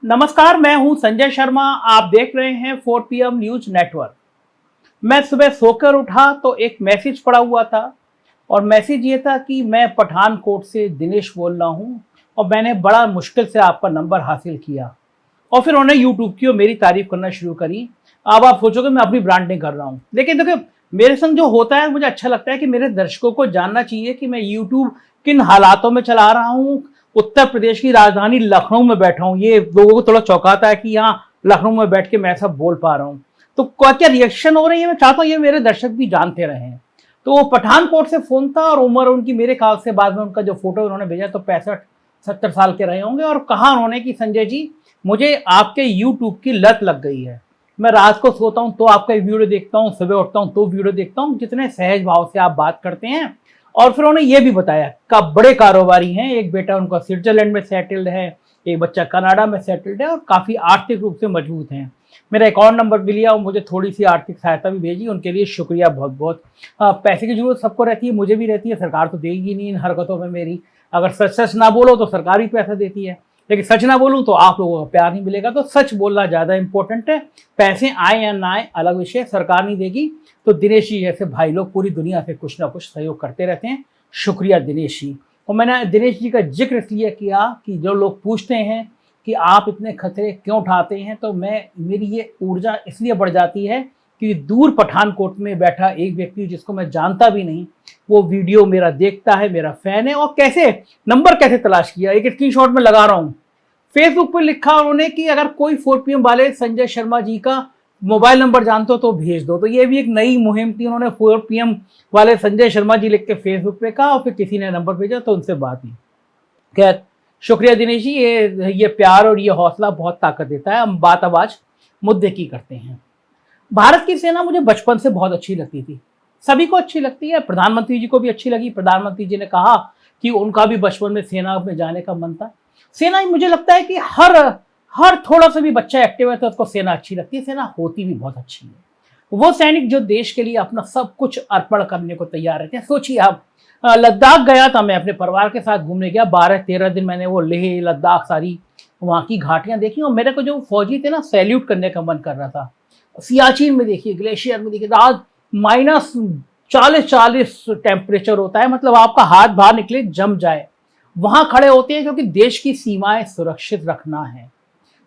नमस्कार, मैं हूं संजय शर्मा। आप देख रहे हैं 4 PM न्यूज नेटवर्क। मैं सुबह सोकर उठा तो एक मैसेज पड़ा हुआ था और मैसेज ये था कि मैं पठानकोट से दिनेश बोल रहा हूं और मैंने बड़ा मुश्किल से आपका नंबर हासिल किया। और फिर उन्होंने यूट्यूब की और मेरी तारीफ करना शुरू करी। अब आप सोचोगे मैं अपनी ब्रांडिंग कर रहा हूँ, लेकिन देखिए मेरे संग जो होता है मुझे अच्छा लगता है कि मेरे दर्शकों को जानना चाहिए कि मैं यूट्यूब किन हालातों में चला रहा हूँ। उत्तर प्रदेश की राजधानी लखनऊ में बैठा हूँ, ये लोगों को थोड़ा चौंकाता है कि यहाँ लखनऊ में बैठ के मैं सब बोल पा रहा हूँ। तो क्या क्या रिएक्शन हो रही है मैं चाहता हूँ ये मेरे दर्शक भी जानते रहे। तो वो पठानकोट से फोन था और उम्र उनकी मेरे ख्याल से बाद में उनका जो फोटो उन्होंने भेजा तो 65-70 साल के रहे होंगे। और कहा उन्होंने कि संजय जी मुझे आपके यूट्यूब की लत लग गई है। मैं रात को सोता हूँ तो आपका वीडियो देखता हूँ, सुबह उठता हूँ तो वीडियो देखता हूँ, जितने सहज भाव से आप बात करते हैं। और फिर उन्होंने ये भी बताया कि बड़े कारोबारी हैं, एक बेटा उनका स्विट्जरलैंड में सेटल्ड है, एक बच्चा कनाडा में सेटल्ड है और काफ़ी आर्थिक रूप से मजबूत हैं। मेरा अकाउंट नंबर भी लिया और मुझे थोड़ी सी आर्थिक सहायता भी भेजी, उनके लिए शुक्रिया बहुत बहुत। पैसे की जरूरत सबको रहती है, मुझे भी रहती है, सरकार तो देगी नहीं इन हरकतों में मेरी। अगर सच सच ना बोलो तो सरकार भी पैसा देती है, लेकिन सच ना बोलूं तो आप लोगों का प्यार नहीं मिलेगा। तो सच बोलना ज़्यादा इंपॉर्टेंट है। पैसे आए या ना आए अलग विषय, सरकार नहीं देगी तो दिनेश जी जैसे भाई लोग पूरी दुनिया से कुछ ना कुछ सहयोग करते रहते हैं। शुक्रिया दिनेश जी। और मैंने दिनेश जी का जिक्र इसलिए किया कि जो लोग पूछते हैं कि आप इतने खतरे क्यों उठाते हैं, तो मेरी ये ऊर्जा इसलिए बढ़ जाती है कि दूर पठानकोट में बैठा एक व्यक्ति जिसको मैं जानता भी नहीं, वो वीडियो मेरा देखता है, मेरा फैन है। और कैसे नंबर कैसे तलाश किया, एक स्क्रीनशॉट में लगा रहा हूँ। फेसबुक पर लिखा उन्होंने कि अगर कोई 4 PM वाले संजय शर्मा जी का मोबाइल नंबर जानते हो तो भेज दो। तो ये भी एक नई मुहिम थी, उन्होंने 4 PM वाले संजय शर्मा जी लिख के फेसबुक पे कहा और फिर किसी ने नंबर भेजा तो उनसे बात हुई। खैर शुक्रिया दिनेश जी, ये प्यार और ये हौसला बहुत ताकत देता है। हम बात अब आज मुद्दे की करते हैं। भारत की सेना मुझे बचपन से बहुत अच्छी लगती थी, सभी को अच्छी लगती है, प्रधानमंत्री जी को भी अच्छी लगी। प्रधानमंत्री जी ने कहा कि उनका भी बचपन में सेना में जाने का मन था। सेना मुझे लगता है कि हर थोड़ा सा भी बच्चा एक्टिव है तो उसको सेना अच्छी लगती है। सेना होती भी बहुत अच्छी है। वो सैनिक जो देश के लिए अपना सब कुछ अर्पण करने को तैयार रहते हैं। सोचिए आप, लद्दाख गया था मैं अपने परिवार के साथ घूमने गया, 12-13 दिन मैंने वो लेह लद्दाख सारी वहाँ की घाटियाँ देखी और मेरे को जो फौजी थे ना सैल्यूट करने का मन कर रहा था। सियाचिन में देखिए, ग्लेशियर में देखिए, रात -40 टेम्परेचर होता है, मतलब आपका हाथ बाहर निकले जम जाए। वहां खड़े होते हैं क्योंकि देश की सीमाएं सुरक्षित रखना है।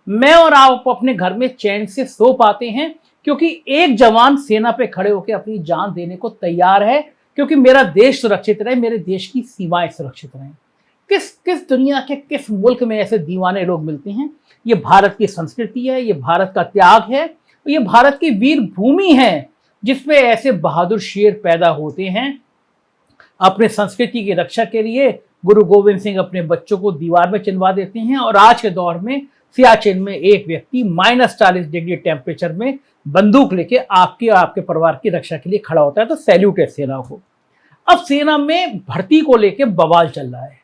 मैं और आप अपने घर में चैन से सो पाते हैं क्योंकि एक जवान सेना पे खड़े होकर अपनी जान देने को तैयार है, क्योंकि मेरा देश सुरक्षित रहे, मेरे देश की सीमाएं सुरक्षित रहें। किस दुनिया के किस मुल्क में ऐसे दीवाने लोग मिलते हैं। ये भारत की संस्कृति है, ये भारत का त्याग है, ये भारत की वीर भूमि है जिसपे ऐसे बहादुर शेर पैदा होते हैं। अपने संस्कृति की रक्षा के लिए गुरु गोविंद सिंह अपने बच्चों को दीवार में चिनवा देते हैं और आज के दौर में सियाचिन में एक व्यक्ति -40 डिग्री टेम्परेचर में बंदूक लेके आपके और आपके परिवार की रक्षा के लिए खड़ा होता है। तो सैल्यूट है सेना को। अब सेना में भर्ती को लेके बवाल चल रहा है।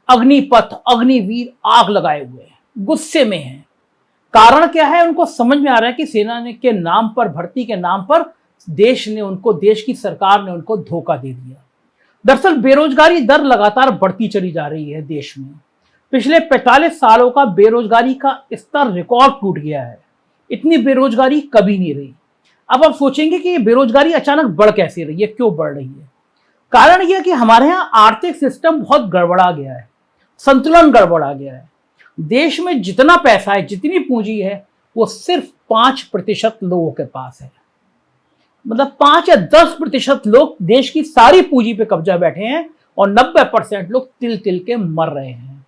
अग्निपथ अग्निवीर आग लगाए हुए हैं, गुस्से में हैं। कारण क्या है उनको समझ में आ रहा है कि सेना ने के नाम पर, भर्ती के नाम पर देश की सरकार ने उनको धोखा दे दिया। दरअसल बेरोजगारी दर लगातार बढ़ती चली जा रही है देश में। पिछले 45 सालों का बेरोजगारी का स्तर रिकॉर्ड टूट गया है। इतनी बेरोजगारी कभी नहीं रही। अब आप सोचेंगे कि ये बेरोजगारी अचानक बढ़ कैसे रही है, क्यों बढ़ रही है। कारण यह कि हमारे यहाँ आर्थिक सिस्टम बहुत गड़बड़ा गया है, संतुलन गड़बड़ा गया है। देश में जितना पैसा है, जितनी पूंजी है, वो सिर्फ 5% लोगों के पास है। मतलब 5 या 10% लोग देश की सारी पूंजी पे कब्जा बैठे हैं और 90% लोग तिल तिल के मर रहे हैं।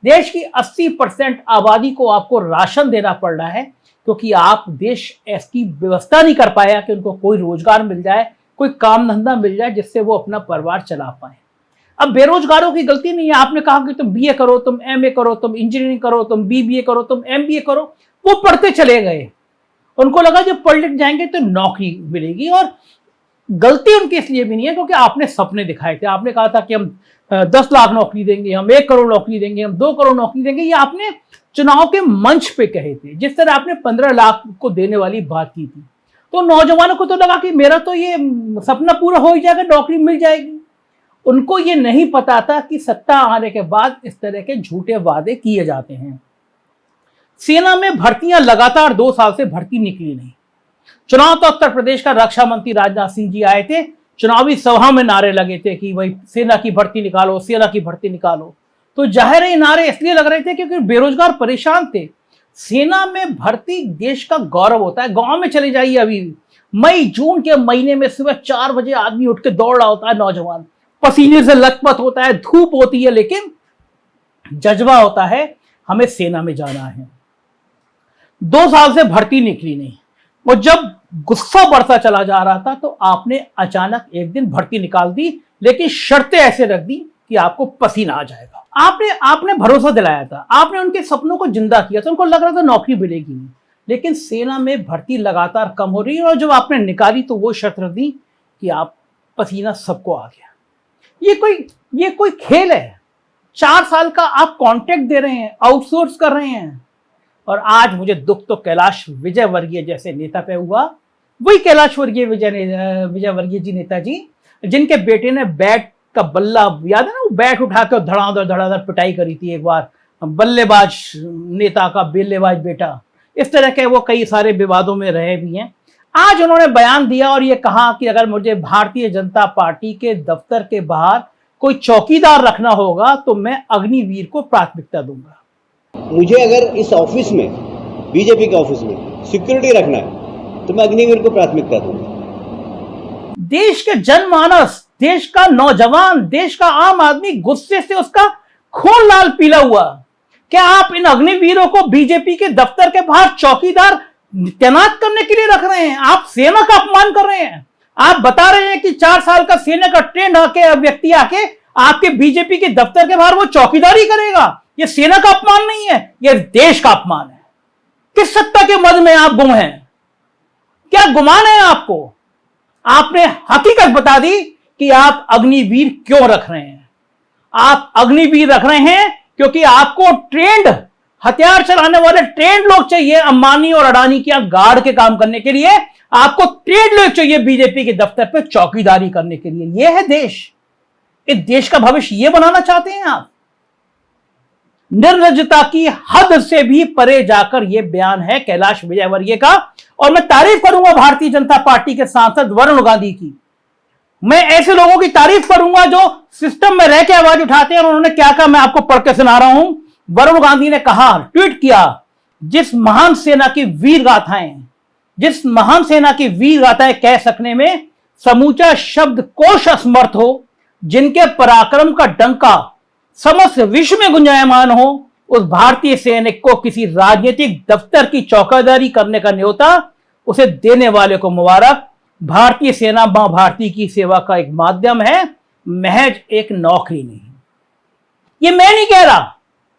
देश की 80% आबादी को आपको राशन देना पड़ रहा है क्योंकि आप देश ऐसी व्यवस्था नहीं कर पाया कि उनको कोई रोजगार मिल जाए, कोई काम धंधा मिल जाए जिससे वो अपना परिवार चला पाए। अब बेरोजगारों की गलती नहीं है। आपने कहा कि तुम BA करो, तुम MA करो, तुम इंजीनियरिंग करो, तुम BBA करो, तुम MBA करो, वो पढ़ते चले गए। उनको लगा जब पढ़ लिख जाएंगे तो नौकरी मिलेगी। और गलती उनकी इसलिए भी नहीं है क्योंकि आपने सपने दिखाए थे। आपने कहा था कि हम 10 लाख नौकरी देंगे, हम 1 करोड़ नौकरी देंगे, हम 2 करोड़ नौकरी देंगे। ये आपने चुनाव के मंच पे कहे थे। जिस तरह आपने 15 लाख को देने वाली बात की थी, तो नौजवानों को तो लगा कि मेरा तो ये सपना पूरा हो ही जाएगा, नौकरी मिल जाएगी। उनको ये नहीं पता था कि सत्ता आने के बाद इस तरह के झूठे वादे किए जाते हैं। सेना में भर्तियां लगातार 2 साल से भर्ती निकली नहीं। चुनाव तो उत्तर प्रदेश का रक्षा मंत्री राजनाथ सिंह जी आए थे, चुनावी सभा में नारे लगे थे कि भाई सेना की भर्ती निकालो, सेना की भर्ती निकालो। तो जाहिर है नारे इसलिए लग रहे थे क्योंकि बेरोजगार परेशान थे। सेना में भर्ती देश का गौरव होता है। गांव में चले जाइए, अभी मई जून के महीने में सुबह 4 बजे आदमी उठ के दौड़ रहा होता है, नौजवान पसीने से लथपथ होता है, धूप होती है, लेकिन जज्बा होता है हमें सेना में जाना है। 2 साल से भर्ती निकली नहीं, और जब गुस्सा बढ़ता चला जा रहा था तो आपने अचानक एक दिन भर्ती निकाल दी, लेकिन शर्तें ऐसे रख दी कि आपको पसीना आ जाएगा। आपने भरोसा दिलाया था, आपने उनके सपनों को जिंदा किया था, उनको लग रहा था नौकरी मिलेगी नहीं, लेकिन सेना में भर्ती लगातार कम हो रही है। और जब आपने निकाली तो वो शर्त रख दी कि आप पसीना सबको आ गया। ये कोई खेल है? 4 साल का आप कॉन्ट्रैक्ट दे रहे हैं, आउटसोर्स कर रहे हैं। और आज मुझे दुख तो कैलाश विजयवर्गीय जैसे नेता पे हुआ, वही कैलाश विजयवर्गीय जी नेताजी जिनके बेटे ने बैट का बल्ला, याद है ना, वो बैट उठा के धड़ाधड़ पिटाई करी थी एक बार, बल्लेबाज नेता का बल्लेबाज बेटा। इस तरह के वो कई सारे विवादों में रहे भी हैं। आज उन्होंने बयान दिया और ये कहा कि अगर मुझे भारतीय जनता पार्टी के दफ्तर के बाहर कोई चौकीदार रखना होगा तो मैं अग्निवीर को प्राथमिकता दूंगा। मुझे अगर इस ऑफिस में, बीजेपी के ऑफिस में सिक्योरिटी रखना है तो मैं अग्निवीर को प्राथमिकता दूंगा। देश के जनमानस, देश का नौजवान, देश का आम आदमी गुस्से से उसका खून लाल पीला हुआ। क्या आप इन अग्निवीरों को बीजेपी के दफ्तर के बाहर चौकीदार तैनात करने के लिए रख रहे हैं? आप सेना का अपमान कर रहे हैं। आप बता रहे हैं कि 4 साल का सेना का ट्रेंड व्यक्ति आके आपके बीजेपी के दफ्तर के बाहर वो चौकीदारी करेगा। ये सेना का अपमान नहीं है, ये देश का अपमान है। किस सत्ता के मद में आप गुम हैं? क्या गुमान है आपको? आपने हकीकत बता दी कि आप अग्निवीर क्यों रख रहे हैं। आप अग्निवीर रख रहे हैं क्योंकि आपको ट्रेंड हथियार चलाने वाले ट्रेंड लोग चाहिए। अंबानी और अडानी की गार्ड के काम करने के लिए आपको ट्रेंड लोग चाहिए बीजेपी के दफ्तर पे चौकीदारी करने के लिए। यह है देश। इस देश का भविष्य ये बनाना चाहते हैं आप? निर्लज्जता की हद से भी परे जाकर यह बयान है कैलाश विजयवर्गीय का। और मैं तारीफ करूंगा भारतीय जनता पार्टी के सांसद वरुण गांधी की। मैं ऐसे लोगों की तारीफ करूंगा जो सिस्टम में रह के आवाज उठाते हैं। और उन्होंने क्या कहा, मैं आपको पढ़ के सुना रहा हूं। वरुण गांधी ने कहा, ट्वीट किया, जिस महान सेना की वीर गाथाएं कह सकने में समूचा शब्द कोश असमर्थ हो, जिनके पराक्रम का डंका समस्त विश्व में गुंजायमान हो, उस भारतीय सैनिक को किसी राजनीतिक दफ्तर की चौकीदारी करने का न्योता उसे देने वाले को मुबारक। भारतीय सेना मां भारती की सेवा का एक माध्यम है, महज एक नौकरी नहीं। ये मैं नहीं कह रहा,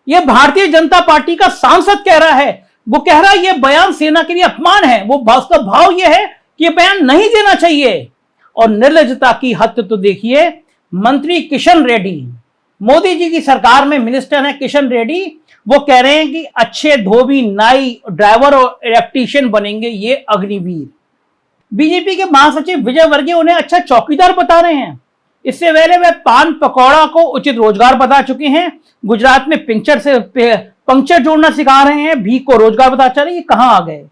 ये भारतीय जनता पार्टी का सांसद कह रहा है। वो कह रहा है ये बयान सेना के लिए अपमान है। वो उसका भाव ये है कि ये बयान नहीं देना चाहिए। और निर्लज्जता की हद तो देखिए, मंत्री किशन रेड्डी, मोदी जी की सरकार में मिनिस्टर हैं किशन रेड्डी, वो कह रहे हैं कि अच्छे धोबी, नाई, ड्राइवर और इलेक्ट्रीशियन बनेंगे ये अग्निवीर। बीजेपी के महासचिव विजयवर्गीय उन्हें अच्छा चौकीदार बता रहे हैं। इससे पहले वे पान पकौड़ा को उचित रोजगार बता चुके हैं। गुजरात में पंक्चर जोड़ना सिखा रहे हैं, भीख को रोजगार बता चले। ये कहां आ गए?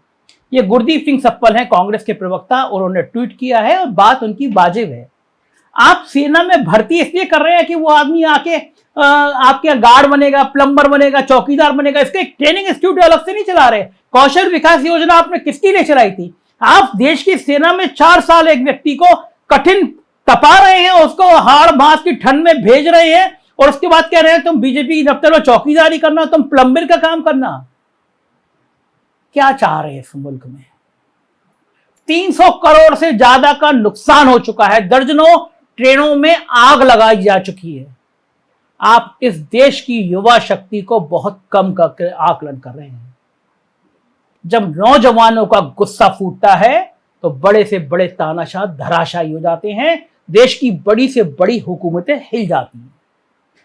ये गुरदीप सिंह सप्पल हैं, कांग्रेस के प्रवक्ता, और उन्होंने ट्वीट किया है और बात उनकी वाजिब है। आप सेना में भर्ती इसलिए कर रहे हैं कि वो आदमी आके आपके गार्ड बनेगा, प्लम्बर बनेगा, चौकीदार बनेगा। इसके ट्रेनिंग इंस्टीट्यूट अलग से नहीं चला रहे। कौशल विकास योजना आपने किसके लिए चलाई थी? आप देश की सेना में 4 साल एक व्यक्ति को कठिन तपा रहे हैं, उसको हाड़ बांस की ठंड में भेज रहे हैं, और उसके बाद कह रहे हैं तुम बीजेपी की दफ्तर में चौकीदारी करना, तुम प्लम्बर का काम करना। क्या चाह रहे हैं इस मुल्क में? 300 करोड़ से ज्यादा का नुकसान हो चुका है। दर्जनों ट्रेनों में आग लगाई जा चुकी है। आप इस देश की युवा शक्ति को बहुत कम करके आकलन कर रहे हैं। जब नौजवानों का गुस्सा फूटता है तो बड़े से बड़े तानाशाह धराशायी हो जाते हैं। देश की बड़ी से बड़ी हुकूमतें हिल जाती हैं।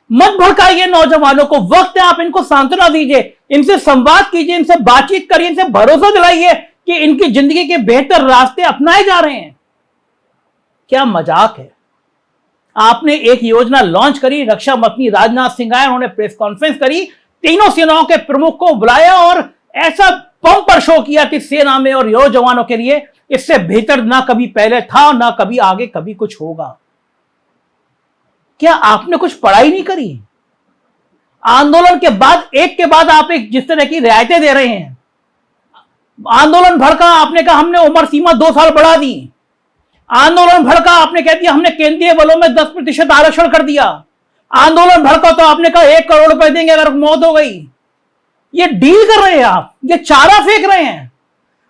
मत भड़काइए नौजवानों को, वक्त है आप इनको सांत्वना दीजिए, इनसे संवाद कीजिए, इनसे बातचीत करिए, इनसे भरोसा दिलाइए कि इनकी जिंदगी के बेहतर रास्ते अपनाए जा रहे हैं। क्या मजाक है? आपने एक योजना लॉन्च करी, रक्षा मंत्री राजनाथ सिंह आए, उन्होंने प्रेस कॉन्फ्रेंस करी, तीनों सेनाओं के प्रमुख को बुलाया और ऐसा पंपर शो किया कि सेना में और यो जवानों के लिए इससे बेहतर ना कभी पहले था, ना कभी आगे कभी कुछ होगा। क्या आपने कुछ पढ़ाई नहीं करी? आंदोलन के बाद एक के बाद आप एक जिस तरह की रियायतें दे रहे हैं, आंदोलन भड़का, आपने कहा हमने उम्र सीमा 2 साल बढ़ा दी, आंदोलन भड़का, आपने कह दिया हमने केंद्रीय बलों में 10% आरक्षण कर दिया, आंदोलन भड़का तो आपने कहा 1 करोड़ रुपए देंगे अगर मौत हो गई। ये डील कर रहे हैं आप, ये चारा फेंक रहे हैं।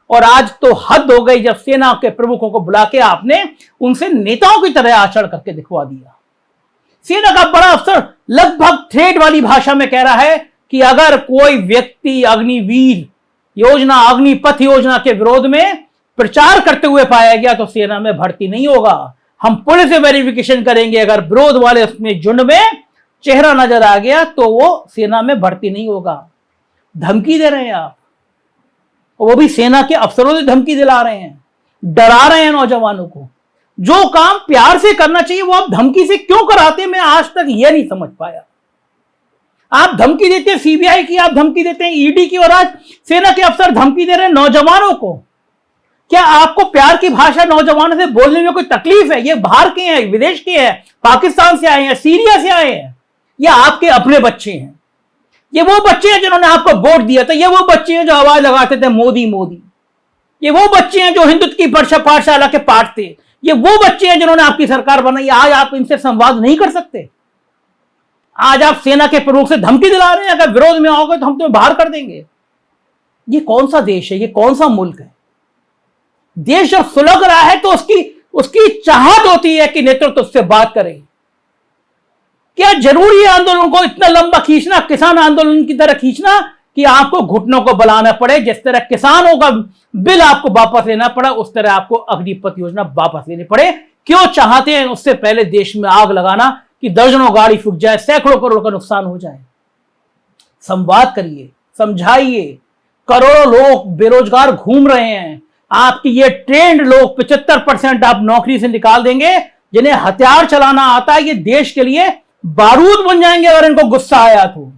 और आज तो हद हो गई जब सेना के प्रमुखों को बुला के आपने उनसे नेताओं की तरह आचरण करके दिखवा दिया। सेना का बड़ा अफसर लगभग थ्रेट वाली भाषा में कह रहा है कि अगर कोई व्यक्ति अग्निवीर योजना, अग्निपथ योजना के विरोध में प्रचार करते हुए पाया गया तो सेना में भर्ती नहीं होगा। हम पुलिस से वेरिफिकेशन करेंगे, अगर विरोध वाले उसमें झुंड में चेहरा नजर आ गया तो वो सेना में भर्ती नहीं होगा। धमकी दे रहे हैं आप, वो भी सेना के अफसरों से धमकी दिला रहे हैं, डरा रहे हैं नौजवानों को। जो काम प्यार से करना चाहिए वो आप धमकी से क्यों कराते हैं, मैं आज तक यह नहीं समझ पाया। आप धमकी देते हैं सीबीआई की, आप धमकी देते हैं ईडी की, और आज सेना के अफसर धमकी दे रहे हैं नौजवानों को। क्या आपको प्यार की भाषा नौजवानों से बोलने में कोई तकलीफ है? ये बाहर के हैं, विदेश के हैं, पाकिस्तान से आए हैं, सीरिया से आए हैं, ये आपके अपने बच्चे हैं। ये वो बच्चे हैं जिन्होंने आपको वोट दिया था, ये वो बच्चे हैं जो आवाज लगाते थे मोदी मोदी, ये वो बच्चे हैं जो हिंदुत्व की पाठशाला के पाठ थे, ये वो बच्चे हैं जिन्होंने आपकी सरकार बनाई। आज आप इनसे संवाद नहीं कर सकते। आज आप सेना के प्रमुख से धमकी दिला रहे हैं अगर विरोध में आओगे तो हम तुम्हें बाहर कर देंगे। ये कौन सा देश है, ये कौन सा मुल्क है? देश जब सुलग रहा है तो उसकी चाहत होती है कि नेतृत्व उससे बात करे। क्या जरूरी है आंदोलन को इतना लंबा खींचना, किसान आंदोलन की तरह खींचना कि आपको घुटनों को बुलाना पड़े? जिस तरह किसानों का बिल आपको वापस लेना पड़ा उस तरह आपको अग्निपथ योजना वापस लेनी पड़े। क्यों चाहते हैं उससे पहले देश में आग लगाना कि दर्जनों गाड़ी फूक जाए, सैकड़ों करोड़ का नुकसान हो जाए? संवाद करिए, समझाइए। करोड़ों लोग बेरोजगार घूम रहे हैं। आपकी ये ट्रेंड लोग 75% आप नौकरी से निकाल देंगे। जिन्हें हथियार चलाना आता है ये देश के लिए बारूद बन जाएंगे अगर इनको गुस्सा आया तो।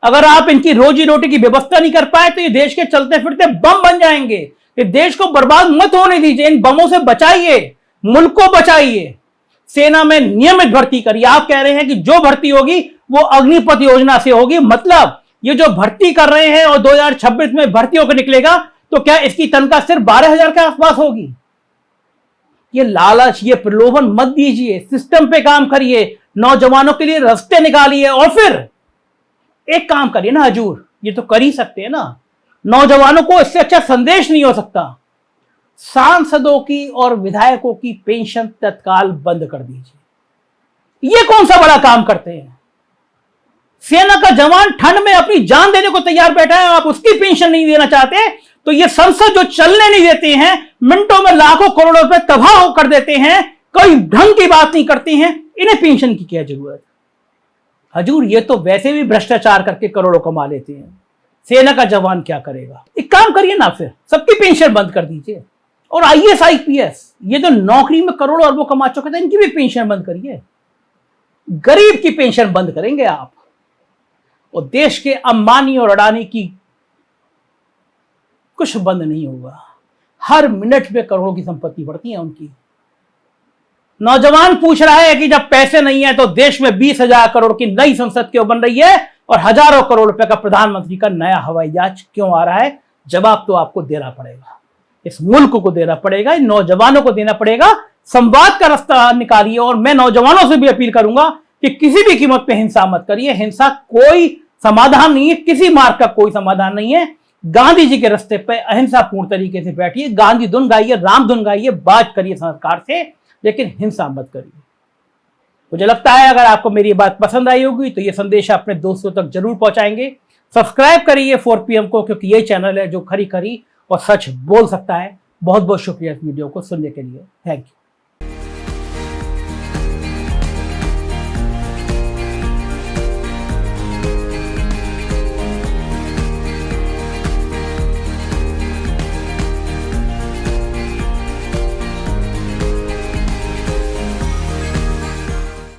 अगर आप इनकी रोजी रोटी की व्यवस्था नहीं कर पाए तो ये देश के चलते फिरते बम बन जाएंगे। ये देश को बर्बाद मत होने दीजिए, इन बमों से बचाइए, मुल्क को बचाइए। सेना में नियमित भर्ती करिए। आप कह रहे हैं कि जो भर्ती होगी वो अग्निपथ योजना से होगी, मतलब ये जो भर्ती कर रहे हैं और 2026 में भर्ती होकर निकलेगा तो क्या इसकी तनख्वाह सिर्फ 12,000 के आसपास होगी? ये लालच, ये प्रलोभन मत दीजिए। सिस्टम पे काम करिए, नौजवानों के लिए रास्ते निकालिए और फिर एक काम करिए ना हजूर, ये तो कर ही सकते हैं ना। नौजवानों को इससे अच्छा संदेश नहीं हो सकता। सांसदों की और विधायकों की पेंशन तत्काल बंद कर दीजिए। ये कौन सा बड़ा काम करते हैं? सेना का जवान ठंड में अपनी जान देने को तैयार बैठा है, आप उसकी पेंशन नहीं देना चाहते? तो ये संसद जो चलने नहीं देते हैं, मिनटों में लाखों करोड़ों रुपए तबाह कर देते हैं, कोई ढंग की बात नहीं करते हैं, इन्हें पेंशन की क्या जरूरत? हजूर ये तो वैसे भी भ्रष्टाचार करके करोड़ों कमा लेते हैं, सेना का जवान क्या करेगा? एक काम करिए ना, फिर सबकी पेंशन बंद कर दीजिए। और आईएएस आईपीएस ये जो नौकरी में करोड़ों अरबों कमा चुके थे इनकी भी पेंशन बंद करिए। गरीब की पेंशन बंद करेंगे आप, और देश के अंबानी और अडानी की कुछ बंद नहीं होगा। हर मिनट में करोड़ों की संपत्ति बढ़ती है उनकी। नौजवान पूछ रहा है कि जब पैसे नहीं है तो देश में 20,000 करोड़ की नई संसद क्यों बन रही है और हजारों करोड़ रुपए का प्रधानमंत्री का नया हवाई जहाज क्यों आ रहा है? जवाब तो आपको देना पड़ेगा, इस मुल्क को देना पड़ेगा, इन नौजवानों को देना पड़ेगा। संवाद का रास्ता निकालिए। और मैं नौजवानों से भी अपील करूंगा कि किसी भी कीमत पे हिंसा मत करिए। हिंसा कोई समाधान नहीं है, किसी मार्ग का कोई समाधान नहीं है। गांधी जी के रास्ते पे अहिंसा पूर्ण तरीके से बैठिए, गांधी धुन गाइए, राम धुन गाइए, बात करिए सरकार से, लेकिन हिंसा मत करिए। मुझे लगता है अगर आपको मेरी बात पसंद आई होगी तो ये संदेश अपने दोस्तों तक जरूर पहुंचाएंगे। सब्सक्राइब करिए 4PM को, क्योंकि ये चैनल है जो खरी खरी और सच बोल सकता है। बहुत बहुत शुक्रिया इस वीडियो को सुनने के लिए। Thank you.